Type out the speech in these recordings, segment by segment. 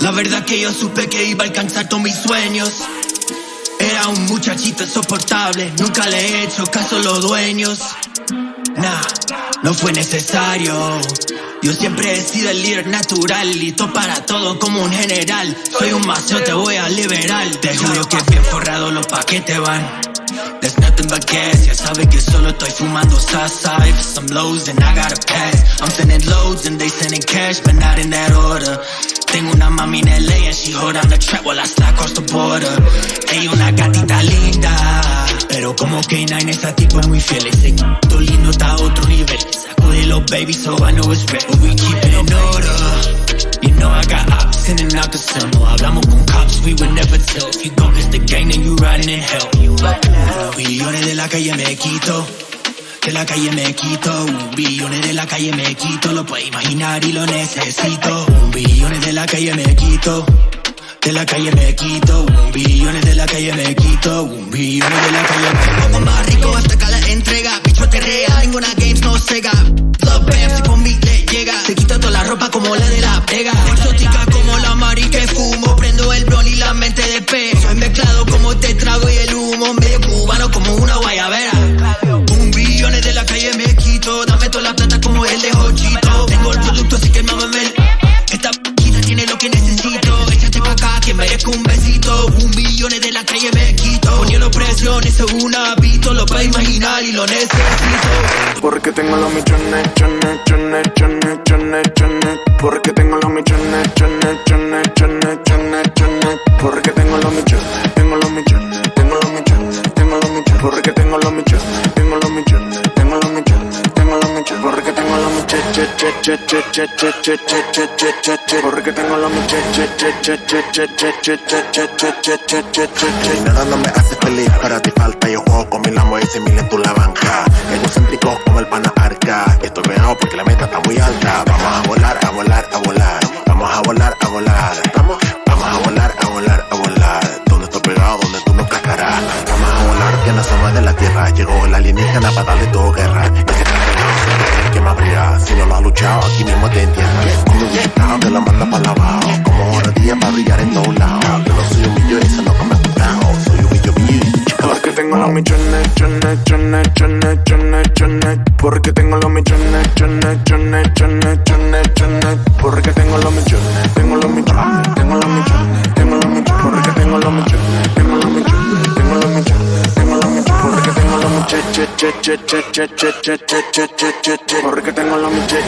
La verdad que yo supe que iba a alcanzar todos mis sueños. Era un muchachito insoportable, nunca le he hecho caso a los dueños. Nah, no fue necesario. Yo siempre he sido el líder natural, listo para todo como un general. Soy un macho, te voy a liberar. Te juro que bien forrado los paquetes van. There's nothing but gas, ya sabe que solo estoy fumando Southside. For some lows and I gotta pass. I'm sending loads and they sending cash, but not in that order. Tengo una mami en LA and she hold on the trap while I slide across the border. Ella una gatita linda, pero como K9 esa tipo es muy fiel. Ese c***o lindo está a otro nivel. Saco de los babies so I know it's real. But we keep it in order. You know I got ops sending out the sun. No hablamos con cops, we would never tell. If you go against the gang then you riding in hell. Billones de la calle me quito. De la calle me quito, billones de la calle me quito, lo puedes imaginar y lo necesito. Billones de la calle me quito, de la calle me quito, billones de la calle me quito, billones de la calle me quito. Pongo más rico hasta que la entrega, bicho te rea, ninguna games no sega. Love bam, si con beat le llega, se quita toda la ropa como la de la pega. Exótica como la mari que fumo, prendo el blon y la mente de pez. Soy mezclado como te trago y el humo, medio cubano como una guayabera. Billones de la calle me quito, dame toda la plata como el de Jochito. Tengo el producto así que mámame. Esta p***ita tiene lo que necesito. Échate pa' acá que merezco un besito. Billones de la calle me quito, poniendo presión, eso es un hábito. Lo puedes imaginar y lo necesito. Porque tengo los millones, chones, chones, chones, chones, chones. Porque tengo los millones, chones, chones, chones, chones, chones. Porque tengo los millones, tengo los millones, tengo los millones, tengo los millones. Porque tengo los millones, tengo los millones, tengo los millones, tengo los millones. Porque tengo los millones, porque tengo los millones. Nada no me hace feliz, para ti falta. Yo juego con mi Lambo y 100.000 en tu la banca. Egocéntrico como el pana arca. Estoy pegado porque la meta está muy alta. Vamos a volar, a volar, a volar. Vamos a volar, a volar. Vamos a volar, a volar, a volar. Donde estoy pegado, donde tú no cascarás. Vamos a volar, que no somos de la tierra. Llegó el alienígena para darle todo guerra. El que está pegado, que me abrirá. Si no lo has luchado, aquí mismo te entierras. Como un gitano te la manda para abajo. Como hora día para brillar en todos lados. Yo no soy un millo, eso no come putado. Soy un millo. Porque tengo los millones, chones, chones, chones, chones, chones. Porque tengo los millones, chones, chones, chones, chones, chones. Porque tengo los millones, tengo los millones, tengo los millones, tengo los millones. Porque tengo los millones, tengo los millones, tengo los millones, tengo los millones. Porque tengo los millones, porque tengo los millones.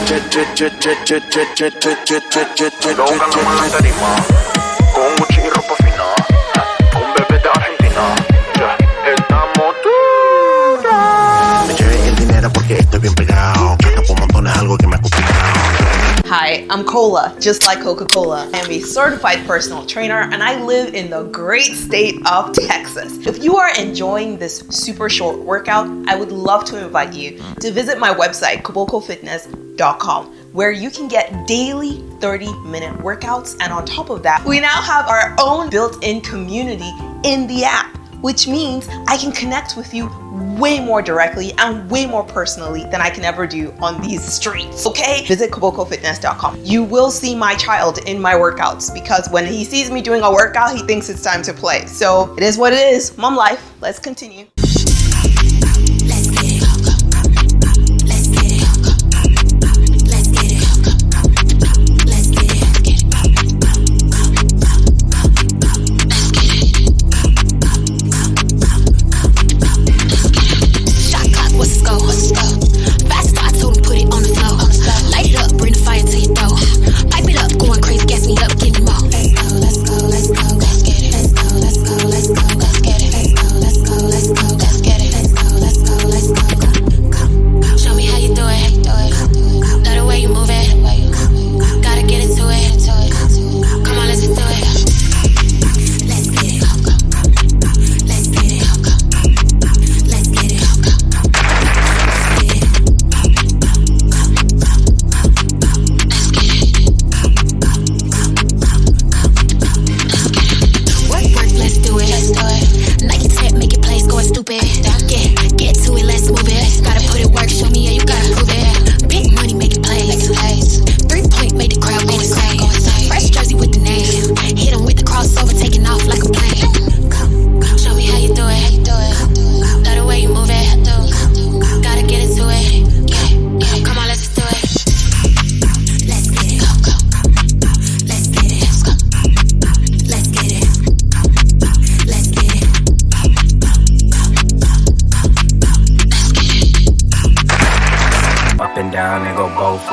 Con Gucci y ropa fina, con bebé de Argentina. Estamos duros. Me llevé el dinero porque estoy bien pegado. Gasto por montones, algo que me ha complicado. Hi, I'm Cola, just like Coca-Cola. I am a certified personal trainer and I live in the great state of Texas. If you are enjoying this super short workout, I would love to invite you to visit my website, KobokoFitness.com, where you can get daily 30-minute workouts. And on top of that, we now have our own built-in community in the app, which means I can connect with you way more directly and way more personally than I can ever do on these streets, okay? Visit KobokoFitness.com. You will see my child in my workouts because when he sees me doing a workout, he thinks it's time to play. So it is what it is. Mom life. Let's continue. Let's go.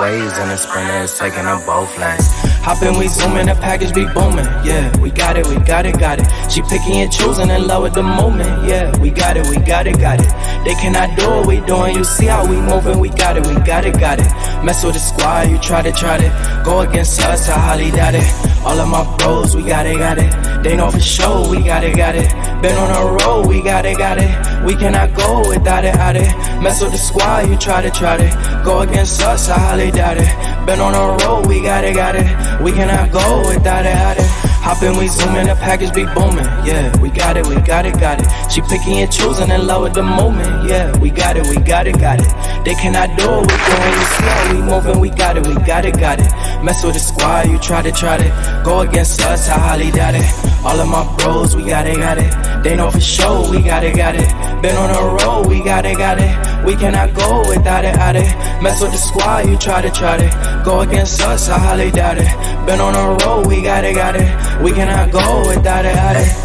waves and the sprinter is taking up both lanes. Hoppin', we zoomin', the package be booming. Yeah, we got it, got it. She picky and choosing, in love with the moment. Yeah, we got it, got it. They cannot do what we doing. You see how we moving, we got it, got it. Mess with the squad, you try to go against us, I highly doubt it. All of my bros, we got it. They know for sure, we got it. Been on the road, we got it. We cannot go without it. Mess with the squad, you try to go against us, I highly doubt it. Been on the road, we got it. We cannot go without it. Hoppin', we zoomin', the package be booming. Yeah, we got it. She picky and choosing, in love with the moment. Yeah, we got it. They cannot do what we doing. You see how we moving, we got it. Mess with the squad, you try to go against us, I highly doubt it. All of my bros, we got it. They know for sure, we got it. Been on the road, we got it. We cannot go without it. Mess with the squad, you try to go against us, I highly doubt it. Been on the road, we got it. We cannot go without it.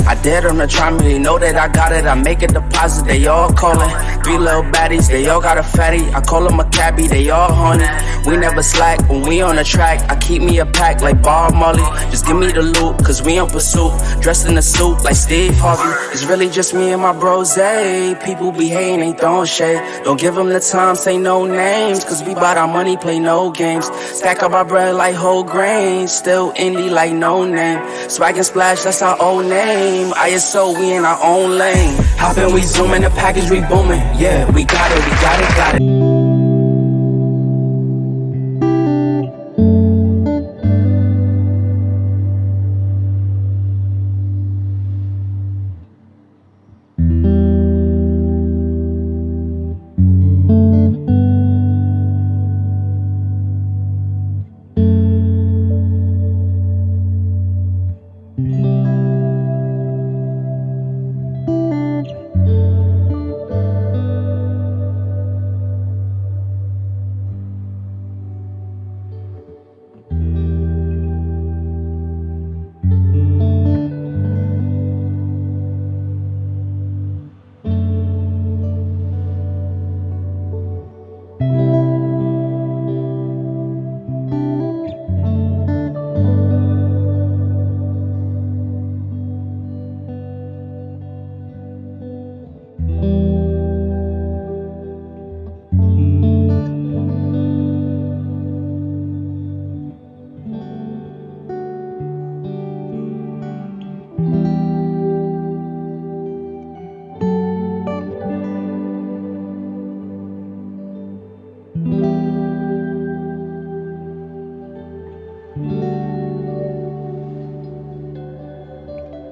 I dare them to try me, they know that I got it. I make a deposit, they all callin'. 3 little baddies, they all got a fatty. I call them a cabbie, they all haunted. We never slack when we on the track. I keep me a pack like Bob Marley. Just give me the loot, cause we in pursuit. Dressed in a suit like Steve Harvey. It's really just me and my bros, hey. People be hating, ain't throwing shade. Don't give them the time, say no names. Cause we bout our money, play no games. Stack up our bread like whole grains. Still indie like no name. Swag and splash, that's our old name. ISO, we in our own lane. Hoppin', we zoomin', the package we booming. Yeah, we got it.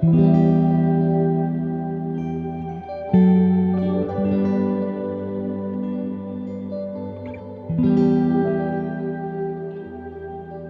you.